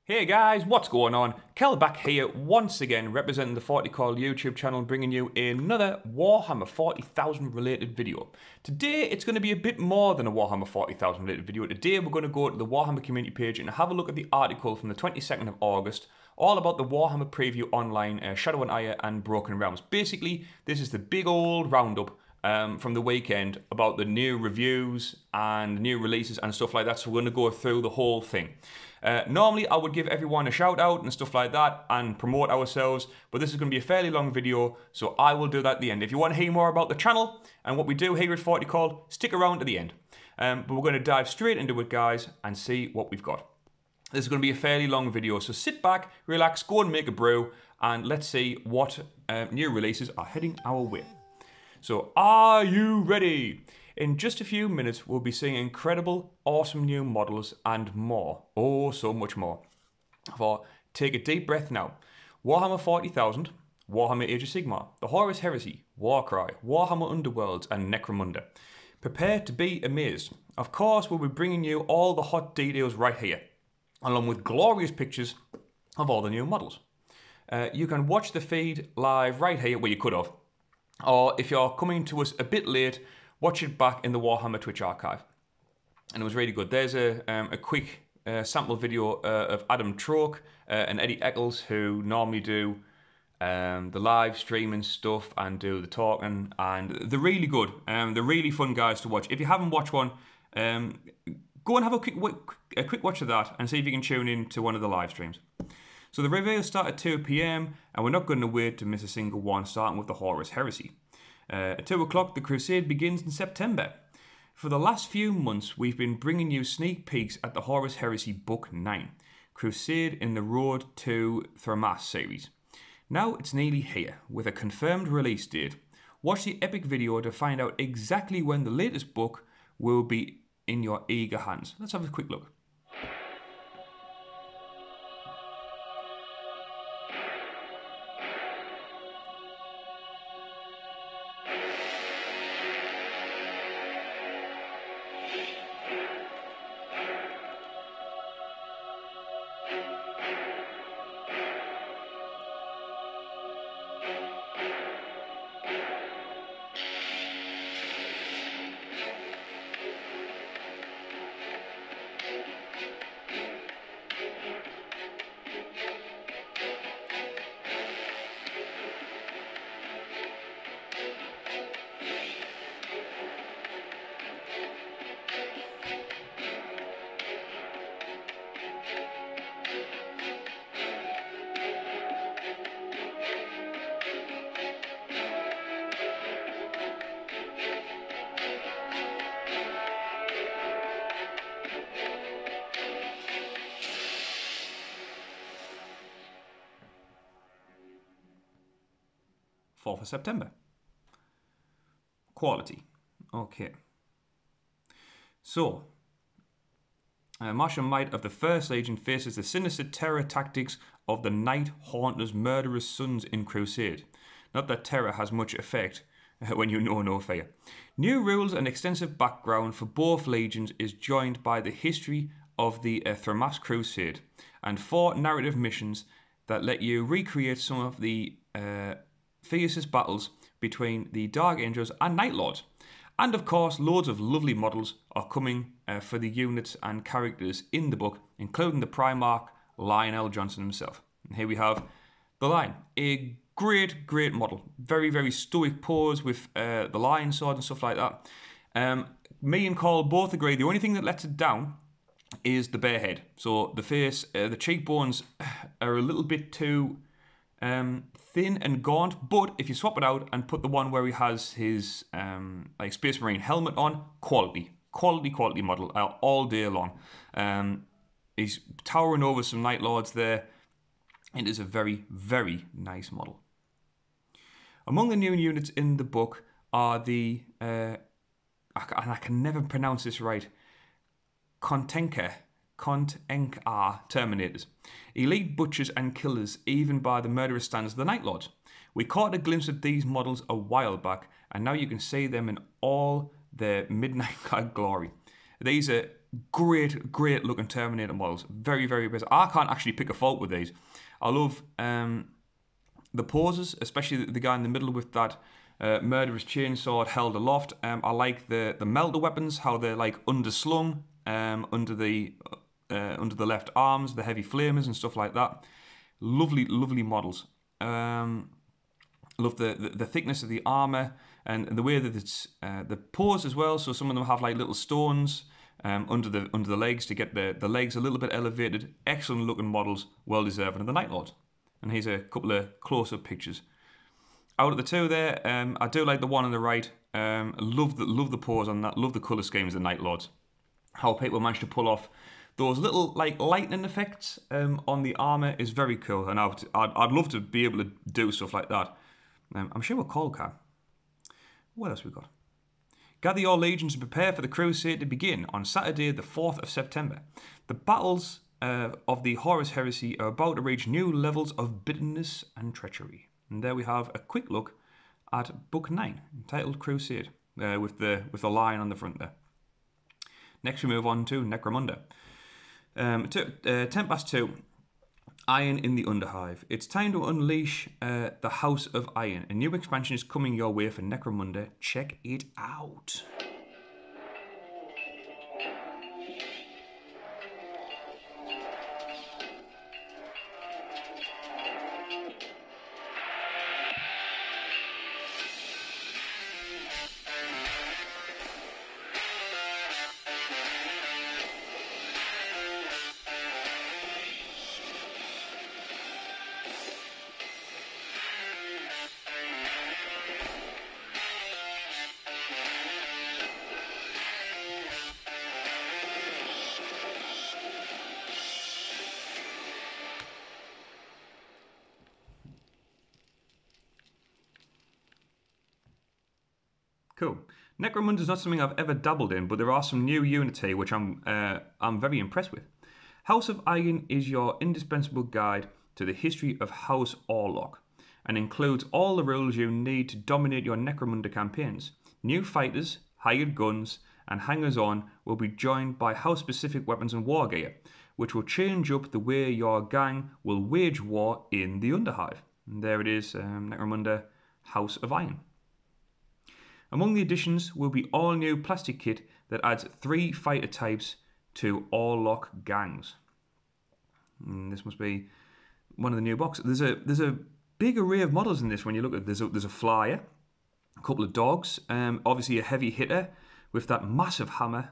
Hey guys, what's going on? Kel back here once again representing the 40k YouTube channel, bringing you another Warhammer 40,000 related video. Today it's going to be a bit more than a Warhammer 40,000 related video. Today we're going to go to the Warhammer community page and have a look at the article from the 22nd of August all about the Warhammer preview online, Shadow and Ire and Broken Realms. Basically, this is the big old roundup from the weekend about the new reviews and new releases and stuff like that, so we're going to go through the whole thing. Normally I would give everyone a shout out and stuff like that and promote ourselves, but this is going to be a fairly long video, so I will do that at the end. If you want to hear more about the channel and what we do here at 40k, stick around to the end. But we're going to dive straight into it, guys, and see what we've got. This is going to be a fairly long video, so sit back, relax, go and make a brew, and let's see what new releases are heading our way. So, are you ready? In just a few minutes, we'll be seeing incredible, awesome new models and more. Oh, so much more. For take a deep breath now. Warhammer 40,000, Warhammer Age of Sigmar, the Horus Heresy, Warcry, Warhammer Underworlds, and Necromunda. Prepare to be amazed. Of course, we'll be bringing you all the hot details right here, along with glorious pictures of all the new models. You can watch the feed live right here, where you could have. Or if you're coming to us a bit late, watch it back in the Warhammer Twitch archive. And it was really good. There's a quick sample video of Adam Troke and Eddie Eccles, who normally do the live streaming stuff and do the talking. And they're really good. They're really fun guys to watch. If you haven't watched one, go and have a quick watch of that and see if you can tune in to one of the live streams. So the reveals start at 2 PM, and we're not going to wait to miss a single one, starting with the Horus Heresy. At 2 o'clock, the Crusade begins in September. For the last few months, we've been bringing you sneak peeks at the Horus Heresy Book 9, Crusade in the Road to Thramas series. Now it's nearly here, with a confirmed release date. Watch the epic video to find out exactly when the latest book will be in your eager hands. Let's have a quick look. For September. Quality. Okay. So, Martial Might of the First Legion faces the sinister terror tactics of the Night Haunter's murderous sons in Crusade. Not that terror has much effect when you know no fear. New rules and extensive background for both legions is joined by the history of the Thramas Crusade and 4 narrative missions that let you recreate some of the fiercest battles between the Dark Angels and Night Lords. And of course, loads of lovely models are coming for the units and characters in the book, including the Primarch Lionel Johnson himself. And here we have the Lion, a great model. Very, very stoic pose with the lion sword and stuff like that. Me and Carl both agree the only thing that lets it down is the bare head. So the face, the cheekbones are a little bit too thin and gaunt, but if you swap it out and put the one where he has his like Space Marine helmet on, quality model all day long. He's towering over some Night Lords there. It is a very, very nice model. Among the new units in the book are the and I can never pronounce this right, Kontenka Terminators. Elite butchers and killers, even by the murderous standards of the Night Lords. We caught a glimpse of these models a while back, and now you can see them in all their midnight glory. These are great looking Terminator models. Very, very basic. I can't actually pick a fault with these. I love the poses, especially the guy in the middle with that murderous chainsaw held aloft. I like the melter weapons, how they're like underslung under the left arms, the heavy flamers and stuff like that. Lovely models. Love the thickness of the armor and the way that it's the pose as well. So some of them have like little stones under the legs to get the legs a little bit elevated. Excellent looking models, well deserving of the Night Lords. And here's a couple of close-up pictures. Out of the two there, I do like the one on the right. Love the pose on that. Love the colour schemes of the Night Lords. How people managed to pull off those little like lightning effects on the armour is very cool. And I'd love to be able to do stuff like that. I'm sure we're called, Car. What else we got? Gather your legions and prepare for the crusade to begin on Saturday, the 4th of September. The battles of the Horus Heresy are about to reach new levels of bitterness and treachery. And there we have a quick look at Book 9, entitled Crusade, with the lion on the front there. Next we move on to Necromunda. 2:10. Iron in the Underhive. It's time to unleash the House of Iron. A new expansion is coming your way for Necromunda. Check it out. Cool. Necromunda is not something I've ever dabbled in, but there are some new units here which I'm very impressed with. House of Iron is your indispensable guide to the history of House Orlok and includes all the rules you need to dominate your Necromunda campaigns. New fighters, hired guns, and hangers-on will be joined by house-specific weapons and war gear, which will change up the way your gang will wage war in the Underhive. And there it is, Necromunda House of Iron. Among the additions will be all new plastic kit that adds 3 fighter types to Orlok gangs. This must be one of the new boxes. There's a big array of models in this when you look at it. There's a flyer, a couple of dogs, obviously a heavy hitter with that massive hammer,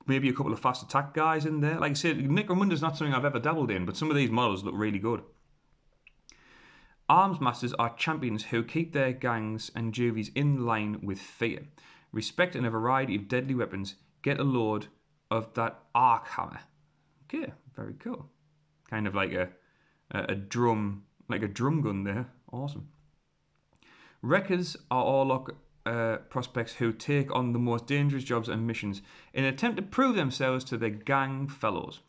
maybe a couple of fast attack guys in there. Like I said, Necromunda is not something I've ever dabbled in, but some of these models look really good. Arms Masters are champions who keep their gangs and juvies in line with fear. Respect and a variety of deadly weapons. Get a load of that arc hammer. Okay, very cool. Kind of like a drum gun there. Awesome. Wreckers are Orlok prospects who take on the most dangerous jobs and missions in an attempt to prove themselves to their gang fellows.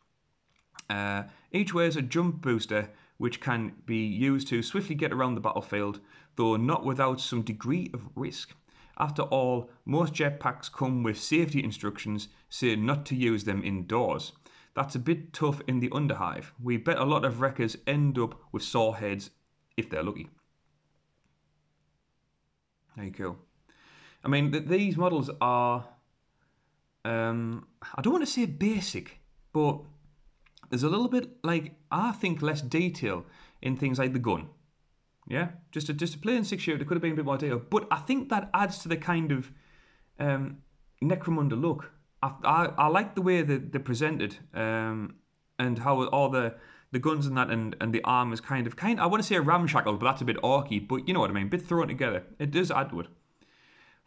Each wears a jump booster which can be used to swiftly get around the battlefield, though not without some degree of risk. After all, most jetpacks come with safety instructions saying not to use them indoors. That's a bit tough in the Underhive. We bet a lot of wreckers end up with sore heads if they're lucky. Very cool. I mean, these models are, I don't want to say basic, but there's a little bit, like, I think less detail in things like the gun. Yeah? Just a plain 6-shooter, could have been a bit more detail. But I think that adds to the kind of Necromunda look. I like the way that they're presented and how all the guns and that and the arm is kind of, I want to say a ramshackle, but that's a bit orky. But you know what I mean, a bit thrown together. It does add to it.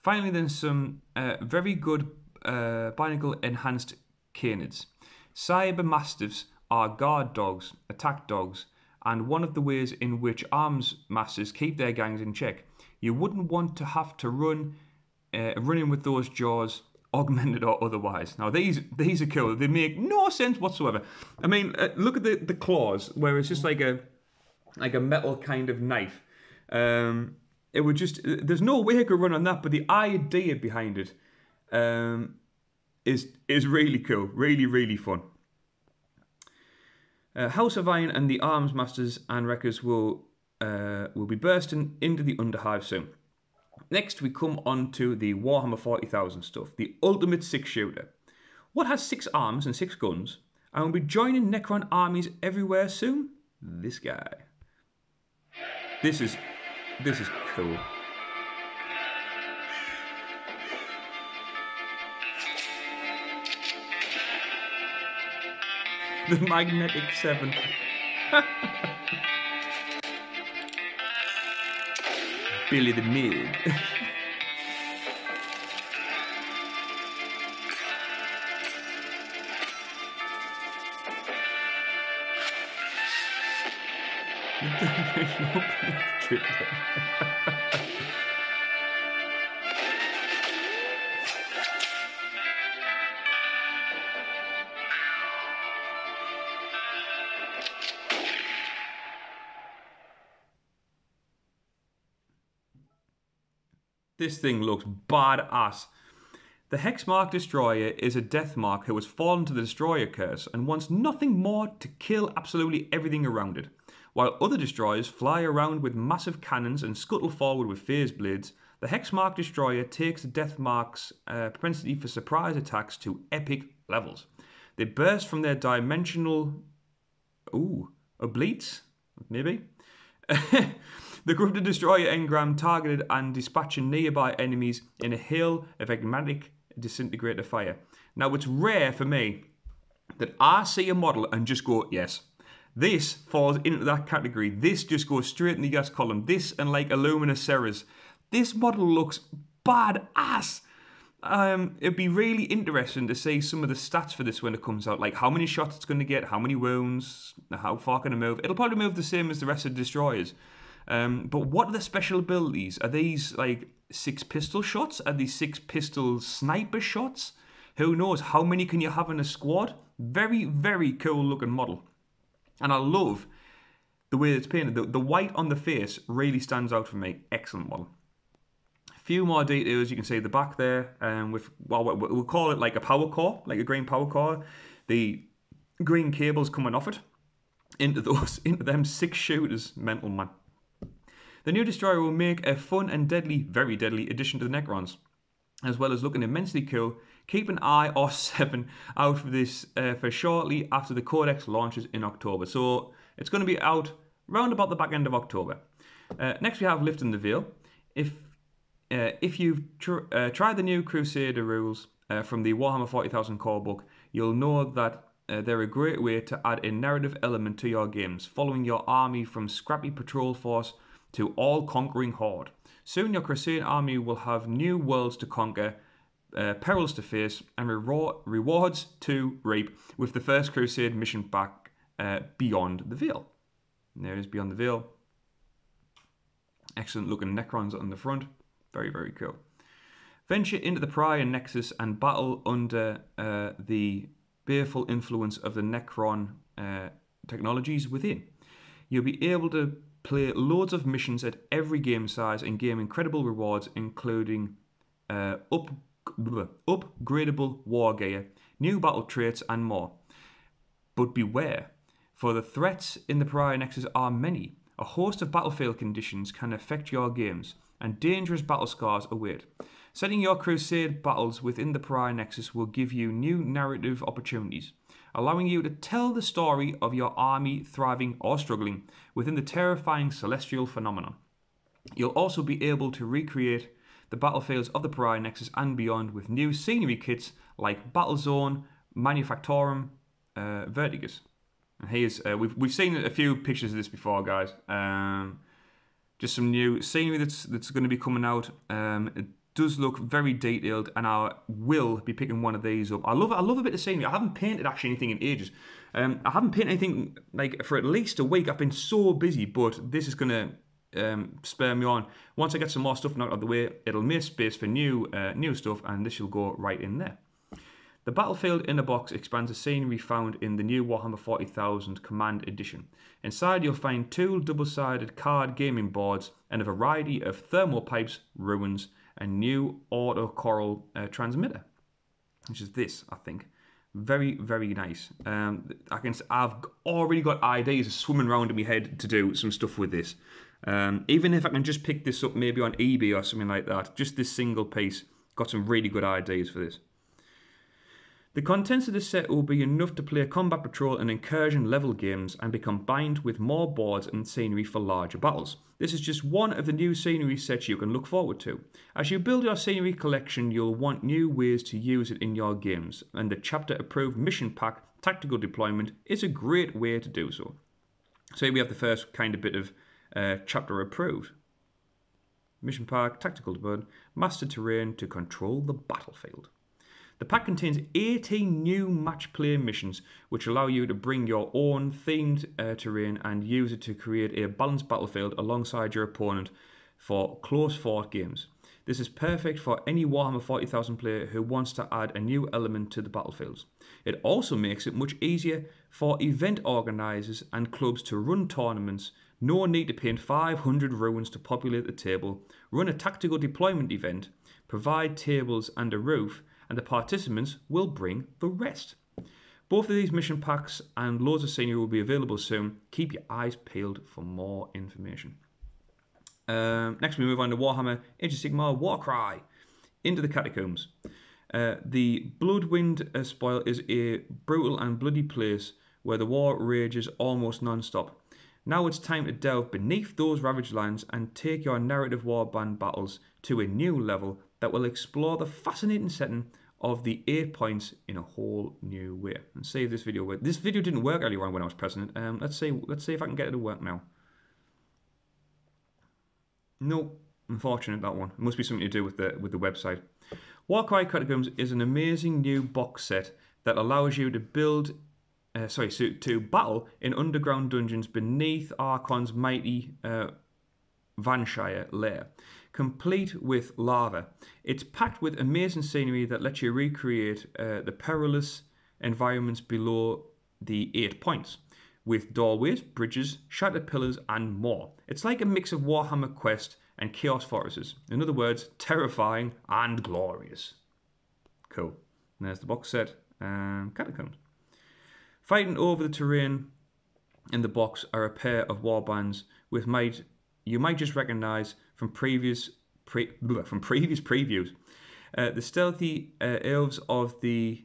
Finally, then some very good Binacle enhanced canids. Cyber Mastiffs are guard dogs, attack dogs, and one of the ways in which arms masters keep their gangs in check. You wouldn't want to have to run in with those jaws, augmented or otherwise. Now these are cool. They make no sense whatsoever. I mean, look at the claws, where it's just like a metal kind of knife. It would just, there's no way I could run on that, but the idea behind it is really cool. Really, really fun. House of Iron and the Arms Masters and Wreckers will be bursting into the Underhive soon. Next, we come on to the Warhammer 40,000 stuff, the ultimate 6-shooter. What has 6 arms and 6 guns, and will be joining Necron armies everywhere soon? This guy. This is cool. The Magnetic 7. Billy the Mid. This thing looks badass. The Hexmark Destroyer is a Deathmark who has fallen to the Destroyer curse and wants nothing more to kill absolutely everything around it. While other destroyers fly around with massive cannons and scuttle forward with phase blades, the Hexmark Destroyer takes the Deathmark's propensity for surprise attacks to epic levels. They burst from their dimensional... obliques? Maybe? The corrupted destroyer engram targeted and dispatching nearby enemies in a hail of enigmatic disintegrator fire. Now, it's rare for me that I see a model and just go, yes. This falls into that category. This just goes straight in the yes column. This and like Illumina Ceres. This model looks badass. It'd be really interesting to see some of the stats for this when it comes out. Like how many shots it's going to get, how many wounds, how far can it move. It'll probably move the same as the rest of the destroyers. But what are the special abilities? Are these like 6 pistol shots? Are these 6 pistol sniper shots? Who knows? How many can you have in a squad? Very, very cool looking model. And I love the way it's painted. The white on the face really stands out for me. Excellent model. A few more details. You can see the back there. With we'll call it like a power core, like a green power core. The green cables coming off it into them 6 shooters. Mental, man. The new destroyer will make a fun and deadly, very deadly addition to the Necrons, as well as looking immensely cool. Keep an eye or 7 out for this for shortly after the Codex launches in October. So it's going to be out round about the back end of October. Next we have Lifting the Veil. If you've tried the new Crusader rules from the Warhammer 40,000 core book, you'll know that they're a great way to add a narrative element to your games, following your army from scrappy patrol force to all-conquering horde. Soon your Crusade army will have new worlds to conquer, perils to face, and rewards to reap with the first Crusade mission pack, Beyond the Veil. And there is Beyond the Veil. Excellent looking Necrons on the front. Very, very cool. Venture into the Prior Nexus and battle under the baleful influence of the Necron technologies within. You'll be able to play loads of missions at every game size and gain incredible rewards, including upgradable war gear, new battle traits, and more. But beware, for the threats in the Prior Nexus are many. A host of battlefield conditions can affect your games, and dangerous battle scars await. Setting your Crusade battles within the Prior Nexus will give you new narrative opportunities, allowing you to tell the story of your army thriving or struggling within the terrifying celestial phenomenon. You'll also be able to recreate the battlefields of the Prior Nexus and beyond with new scenery kits like Battlezone, Manufactorum, Vertigus. And here's we've seen a few pictures of this before, guys. Just some new scenery that's going to be coming out. It does look very detailed, and I will be picking one of these up. I love a bit of scenery. I haven't painted actually anything in ages. I haven't painted anything like for at least a week. I've been so busy, but this is gonna spur me on. Once I get some more stuff out of the way, it'll make space for new stuff, and this will go right in there. The Battlefield Inner Box expands the scenery found in the new Warhammer 40,000 Command Edition. Inside you'll find 2 double-sided card gaming boards and a variety of thermal pipes, ruins, and new auto-coral transmitter. which is this, I think. Very, very nice. I've already got ideas swimming around in my head to do some stuff with this. Even if I can just pick this up maybe on eBay or something like that, just this single piece, got some really good ideas for this. The contents of this set will be enough to play combat patrol and incursion level games and be combined with more boards and scenery for larger battles. This is just one of the new scenery sets you can look forward to. As you build your scenery collection, you'll want new ways to use it in your games, and the chapter approved mission pack tactical deployment is a great way to do so. So here we have the first kind of bit of chapter approved. Mission pack tactical deployment, master terrain to control the battlefield. The pack contains 18 new match play missions which allow you to bring your own themed terrain and use it to create a balanced battlefield alongside your opponent for close fought games. This is perfect for any Warhammer 40,000 player who wants to add a new element to the battlefields. It also makes it much easier for event organisers and clubs to run tournaments. No need to paint 500 ruins to populate the table, run a tactical deployment event, provide tables and a roof, and the participants will bring the rest. Both of these mission packs and loads of scenery will be available soon. Keep your eyes peeled for more information. Next we move on to Warhammer Age of Sigmar Warcry, Into the Catacombs. The Bloodwind spoil is a brutal and bloody place where the war rages almost non-stop. Now it's time to delve beneath those ravaged lands and take your narrative warband battles to a new level that will explore the fascinating setting of the 8 points in a whole new way. And save this video. This video didn't work earlier on when I was pressing it. Let's see if I can get it to work now. No, unfortunate that one. It must be something to do with the website. Warcry Catacombs is an amazing new box set that allows you to build, to battle in underground dungeons beneath Archon's mighty Vanshire lair, complete with lava. It's packed with amazing scenery that lets you recreate the perilous environments below the 8 points, with doorways, bridges, shattered pillars, and more. It's like a mix of Warhammer Quest and Chaos Fortresses. In other words, terrifying and glorious. Cool. And there's the box set, Catacombs. Fighting over the terrain in the box are a pair of warbands with you might just recognise from previous previews. The stealthy elves of the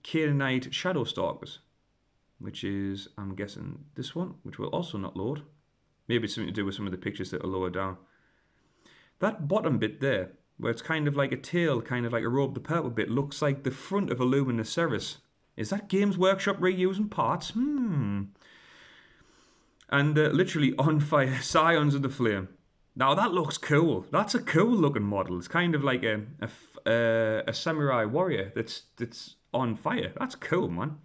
Canaanite Shadowstalkers, which is, I'm guessing, this one, which will also not load. Maybe it's something to do with some of the pictures that are lower down. That bottom bit there, where it's kind of like a tail, kind of like a robe, the purple bit, looks like the front of a Luminoceros. Is that Games Workshop reusing parts? And literally on fire, Scions of the Flame. Now that looks cool. That's a cool looking model. It's kind of like a samurai warrior that's on fire. That's cool, man.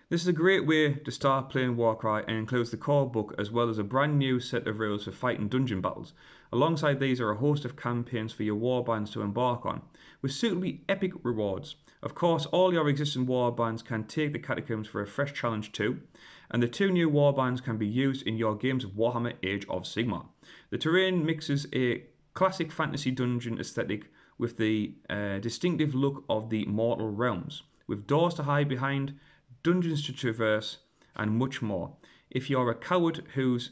This is a great way to start playing Warcry and includes the core book as well as a brand new set of rules for fighting dungeon battles. Alongside these are a host of campaigns for your warbands to embark on, with suitably epic rewards. Of course, all your existing warbands can take the Catacombs for a fresh challenge too, and the 2 new warbands can be used in your games of Warhammer Age of Sigmar. The terrain mixes a classic fantasy dungeon aesthetic with the distinctive look of the Mortal Realms, with doors to hide behind, dungeons to traverse, and much more. If you're a coward who's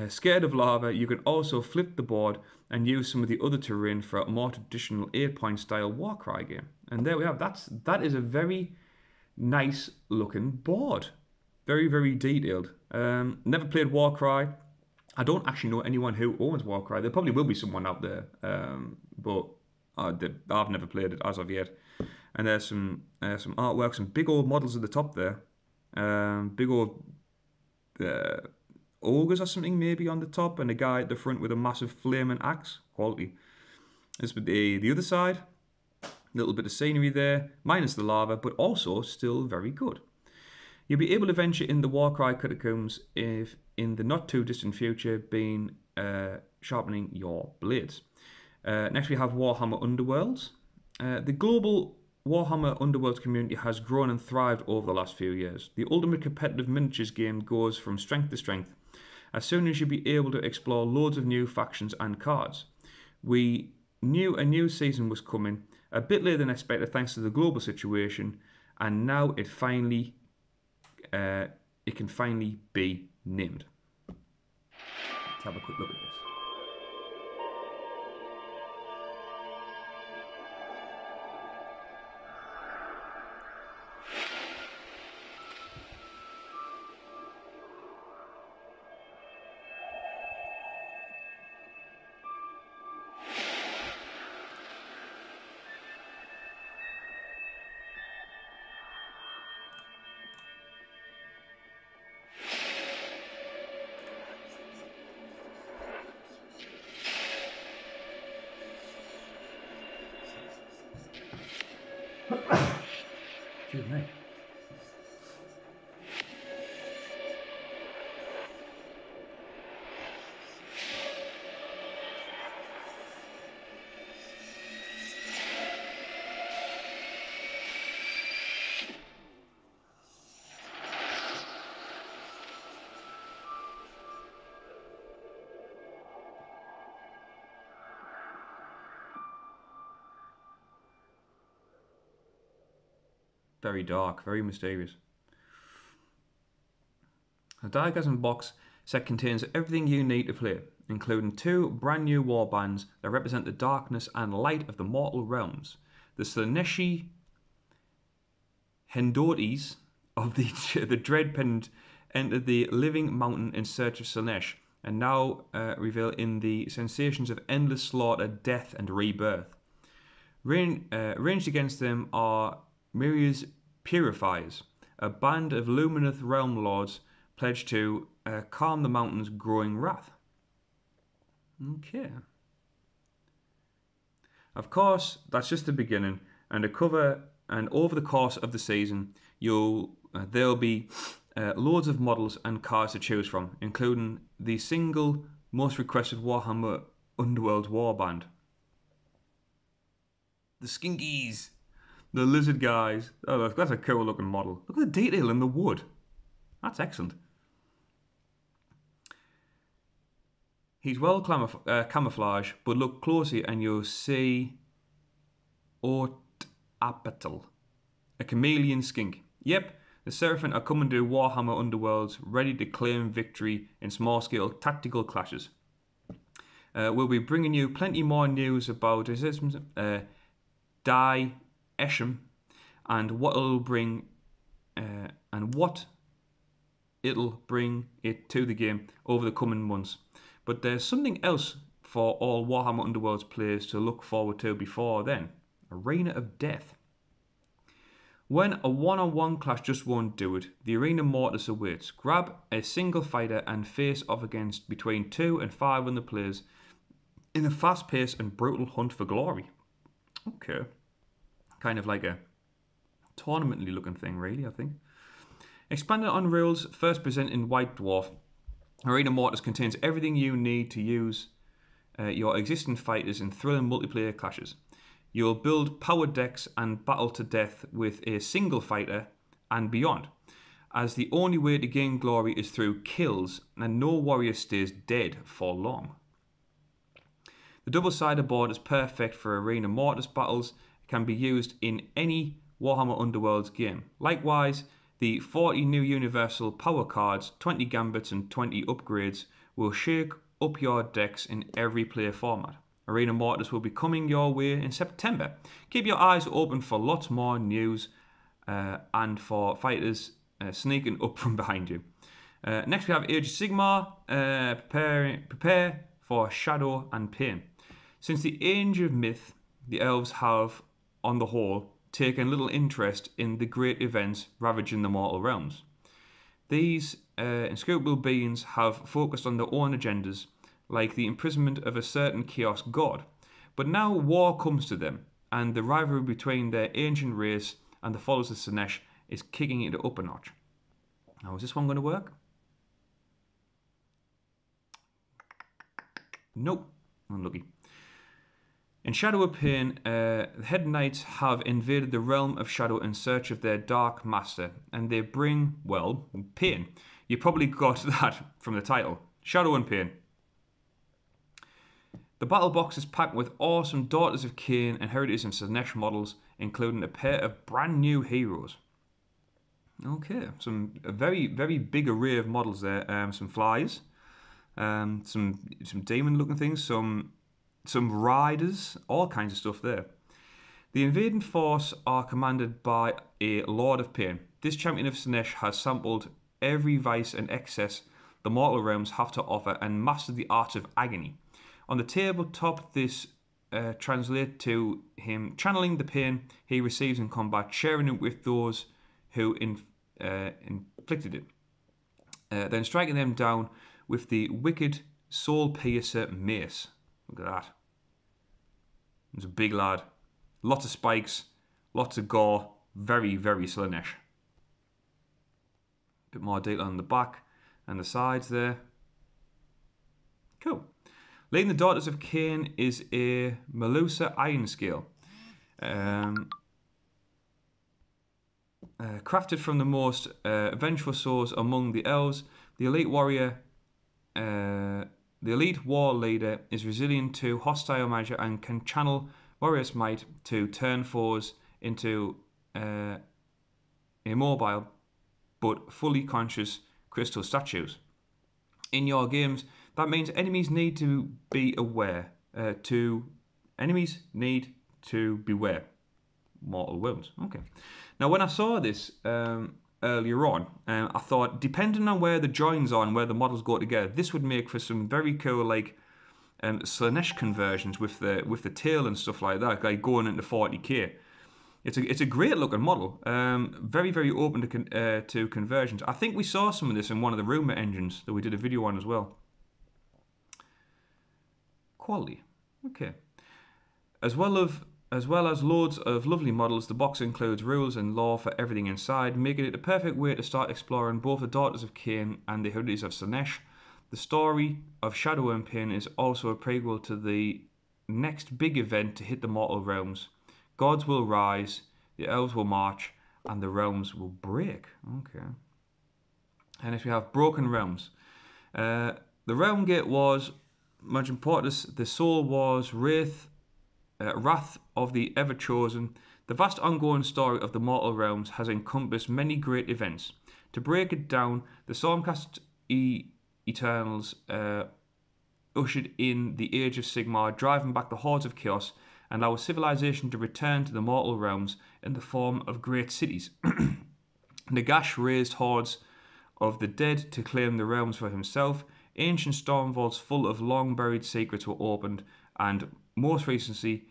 scared of lava, you can also flip the board and use some of the other terrain for a more traditional 8-point style Warcry game. And there we have. That is a very nice looking board. Very, very detailed. Never played Warcry. I don't actually know anyone who owns Warcry. There probably will be someone out there, but I've never played it as of yet. And there's some artwork, some big old models at the top there. Big old ogres or something maybe on the top, and a guy at the front with a massive flaming axe. Quality. This with the other side. A little bit of scenery there, minus the lava, but also still very good. You'll be able to venture in the Warcry Catacombs if in the not too distant future, being sharpening your blades. Next we have Warhammer Underworlds. The global Warhammer Underworlds community has grown and thrived over the last few years. The ultimate competitive miniatures game goes from strength to strength. As soon as you'll be able to explore loads of new factions and cards. We knew a new season was coming, A bit later than expected thanks to the global situation, and now it can finally be named. Let's have a quick look at this. Excuse me. Very dark, very mysterious. The Diagasm box set contains everything you need to play, including 2 brand new warbands that represent the darkness and light of the mortal realms. The Slaneshi Hendotes of the Dread Pendant entered the living mountain in search of Slanesh, and now revel in the sensations of endless slaughter, death, and rebirth. Ranged against them are Miria's Purifiers, a band of Lumineth realm lords pledged to calm the mountain's growing wrath. Okay. Of course, that's just the beginning, and over the course of the season, there'll be loads of models and cars to choose from, including the single most requested Warhammer Underworld warband. The Skinkies! The lizard guys. Oh, that's a cool looking model. Look at the detail in the wood. That's excellent. He's well camouflaged, but look closely and you'll see Apatal, a chameleon skink. Yep, the Seraphim are coming to Warhammer Underworlds, ready to claim victory in small-scale tactical clashes. We'll be bringing you plenty more news about Die Eshem and what it'll bring it to the game over the coming months. But there's something else for all Warhammer Underworlds players to look forward to before then. Arena of Death. When a one-on-one clash just won't do it, the Arena Mortis awaits. Grab a single fighter and face off against between 2 and 500 players in a fast-paced and brutal hunt for glory. Okay. Kind of like a tournament-y looking thing, really, I think. Expanded on rules, first present in White Dwarf, Arena Mortis contains everything you need to use your existing fighters in thrilling multiplayer clashes. You'll build power decks and battle to death with a single fighter and beyond, as the only way to gain glory is through kills, and no warrior stays dead for long. The double-sided board is perfect for Arena Mortis battles. It can be used in any Warhammer Underworlds game. Likewise, the 40 new universal power cards, 20 gambits and 20 upgrades will shake up your decks in every player format. Arena Mortis will be coming your way in September. Keep your eyes open for lots more news and for fighters sneaking up from behind you. Next we have Age of Sigmar. Prepare for Shadow and Pain. Since the Age of Myth, the elves have, on the whole, taken little interest in the great events ravaging the mortal realms. These inscrutable beings have focused on their own agendas, like the imprisonment of a certain chaos god. But now war comes to them, and the rivalry between their ancient race and the followers of Slanesh is kicking it up a notch. Now, is this one going to work? Nope. Unlucky. In Shadow of Pain, the Head Knights have invaded the realm of Shadow in search of their Dark Master, and they bring, well, pain. You probably got that from the title. Shadow and Pain. The battle box is packed with awesome Daughters of Cain and Heritage and Slaanesh models, including a pair of brand new heroes. Okay, a very big array of models there. Some flies, some demon looking things, some riders, all kinds of stuff there. The invading force are commanded by a Lord of Pain. This champion of Slaanesh has sampled every vice and excess the mortal realms have to offer and mastered the art of agony. On the tabletop, this translates to him channeling the pain he receives in combat, sharing it with those who inflicted it, then striking them down with the wicked soul piercer mace. Look at that. He's a big lad. Lots of spikes, lots of gore, very Slaanesh. Bit more detail on the back and the sides there. Cool. Leading the Daughters of Cain is a Melusa Iron Scale. Crafted from the most vengeful souls among the elves, the elite war leader is resilient to hostile magic and can channel warrior's might to turn foes into immobile but fully conscious crystal statues. In your games, that means enemies need to be aware. Enemies need to beware. Mortal wounds. Okay. Now, when I saw this earlier on, I thought, depending on where the joins are and where the models go together, this would make for some very cool, like, Slaanesh conversions with the tail and stuff like that, like going into 40k. It's a great looking model. Very open to conversions. I think we saw some of this in one of the Rumour engines that we did a video on as well. Quality. Okay. As well as loads of lovely models, the box includes rules and lore for everything inside, making it a perfect way to start exploring both the Daughters of Cain and the Heritage of Slaanesh. The story of Shadow and Pain is also a prequel to the next big event to hit the mortal realms. Gods will rise, the elves will march, and the realms will break. Okay. And if we have Broken Realms. The Realm Gate was, much important, the Soul Wars, Wrath of the Ever-Chosen. The vast ongoing story of the mortal realms has encompassed many great events. To break it down, the Stormcast Eternals ushered in the Age of Sigmar, driving back the hordes of chaos and our civilization to return to the mortal realms in the form of great cities. Nagash raised hordes of the dead to claim the realms for himself. Ancient storm vaults full of long-buried secrets were opened, and most recently,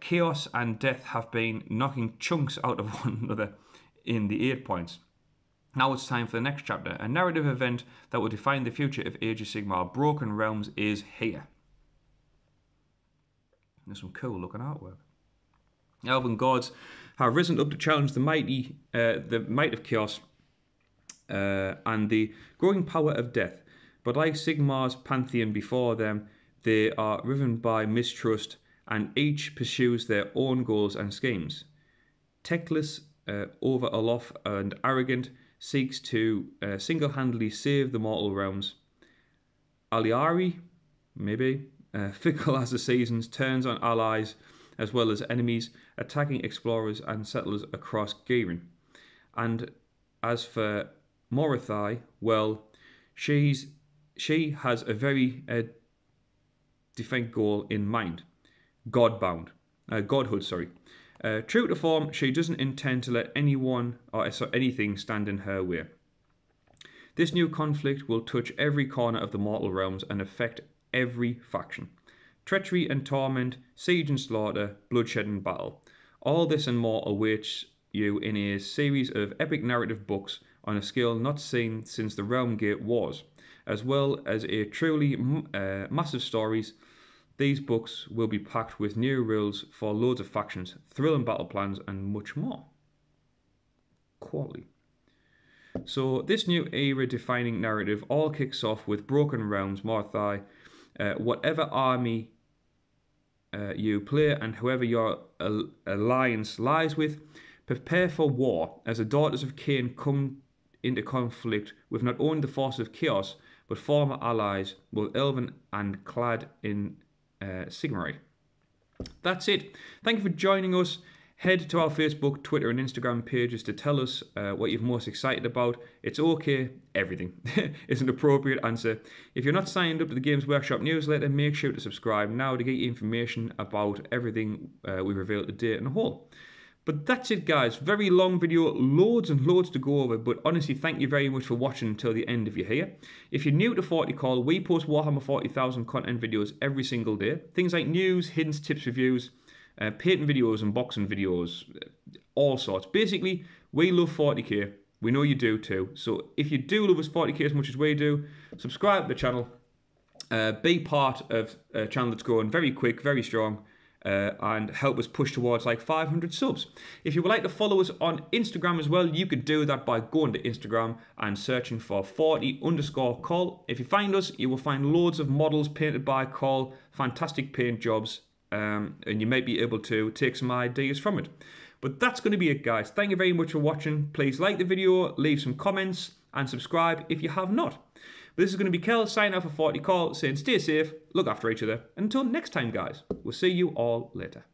chaos and death have been knocking chunks out of one another in the 8 points. Now it's time for the next chapter, a narrative event that will define the future of Age of Sigmar. Broken Realms is here. There's some cool looking artwork. Elven gods have risen up to challenge the might of chaos and the growing power of death. But like Sigmar's pantheon before them, they are riven by mistrust, and each pursues their own goals and schemes. Teclis, over aloft and arrogant, seeks to single-handedly save the mortal realms. Aliari, maybe, fickle as the seasons, turns on allies as well as enemies, attacking explorers and settlers across Ghyrin. And as for Morathai, well, she has a very defined goal in mind. Godhood, sorry. True to form, she doesn't intend to let anyone or anything stand in her way. This new conflict will touch every corner of the mortal realms and affect every faction. Treachery and torment, siege and slaughter, bloodshed and battle. All this and more awaits you in a series of epic narrative books on a scale not seen since the Realm Gate Wars, as well as a truly massive stories. These books will be packed with new rules for loads of factions, thrilling battle plans, and much more. Quality. So this new era-defining narrative all kicks off with Broken Realms, Morathai. Whatever army you play and whoever your alliance lies with, prepare for war as the Daughters of Cain come into conflict with not only the force of chaos, but former allies, both elven and clad in Sigmarite. That's it. Thank you for joining us. Head to our Facebook, Twitter and Instagram pages to tell us what you're most excited about. It's okay, everything is an appropriate answer. If you're not signed up to the Games Workshop newsletter, make sure to subscribe now to get you information about everything we reveal today in a whole. But that's it, guys. Very long video, loads and loads to go over, but honestly, thank you very much for watching until the end if you're here. If you're new to 40call, we post Warhammer 40,000 content videos every single day. Things like news, hidden tips, reviews, painting videos, unboxing videos, all sorts. Basically, we love 40k. We know you do too. So if you do love us 40k as much as we do, subscribe to the channel. Be part of a channel that's growing very quick, very strong. And help us push towards like 500 subs. If you would like to follow us on Instagram as well, you could do that by going to Instagram and searching for 40_call. If you find us, you will find loads of models painted by Call, fantastic paint jobs, and you might be able to take some ideas from it. But that's going to be it, guys. Thank you very much for watching. Please like the video, leave some comments, and subscribe if you have not. This is going to be Kel signing off for 40call, saying stay safe, look after each other. Until next time, guys, we'll see you all later.